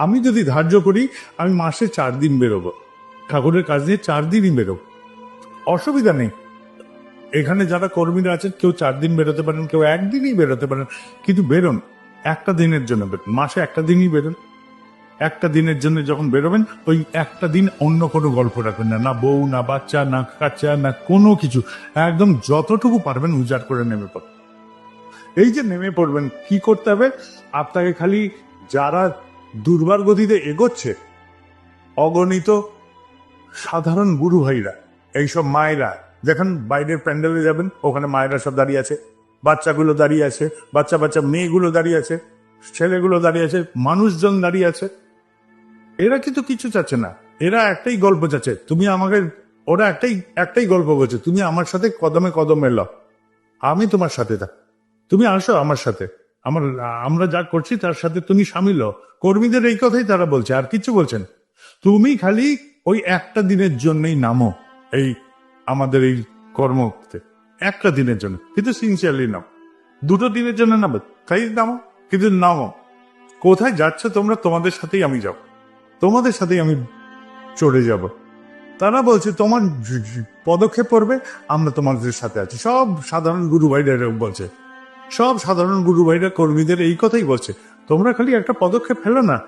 আমি যদি ধার্য করি আমি মাসে 4 দিন বেরোবো, ঠাকুরের কাজ নিয়ে 4 দিনই বেরোবো, অসুবিধা নেই। এখানে যারা কর্মীরা আছেন কেউ 4 দিন বেরোতে পারেন, কেউ একদিনই বেরোতে পারেন, কিন্তু বেরোন, একটা দিনের জন্য বেরোন, মাসে একটা দিনই বেরোন। একটা দিনের জন্য যখন বেরোবেন ওই একটা দিন অন্য কোনো গল্প রাখবেন না, না বউ, না বাচ্চা, না কাচ্চা, না কোনো কিছু। একদম যতটুকু পারবেন উজাড় করে নেমে পড়বেন। এই যে নেমে পড়বেন, কি করতে হবে আপনাকে? খালি যারা দুর্বার গতিতে এগোচ্ছে, অগণিত সাধারণ গুরু ভাইরা, এইসব মায়েরা, দেখেন বাইরের প্যান্ডেলে যাবেন, ওখানে মায়েরা সব দাঁড়িয়ে আছে, বাচ্চাগুলো দাঁড়িয়ে আছে, বাচ্চা বাচ্চা মেয়েগুলো দাঁড়িয়ে আছে, ছেলেগুলো দাঁড়িয়ে আছে, মানুষজন দাঁড়িয়ে আছে। এরা কিন্তু কিছু চাচ্ছে না, এরা একটাই গল্প চাচ্ছে, তুমি আমাকে, ওরা একটাই গল্প বলছে, তুমি আমার সাথে কদমে কদম এলো, আমি তোমার সাথে থাক, তুমি আসো আমার সাথে, আমরা যা করছি তার সাথে তুমি সামিল হও। কর্মীদের এই কথাই তারা বলছে, আর কিছু বলছেন। তুমি খালি ওই একটা দিনের জন্যই নামো এই আমাদের এই কর্মতে, একটা দিনের জন্য, কিন্তু সিনসিয়ারলি নাও। 2 দিনের জন্য নামো, তাই নামো, কিন্তু নামো। কোথায় যাচ্ছ তোমরা? তোমাদের সাথেই আমি যাব, তোমাদের সাথেই আমি চলে যাব। তারা বলছে তোমার পদক্ষেপ পড়বে, আমরা তোমাদের সাথে আছি। সব সাধারণ গুরু ভাইরা বলছে, সব সাধারণ গুরু ভাইরা কর্মীদের এই কথাই বলছে, তোমরা খালি একটা পদক্ষেপ ফেলো না,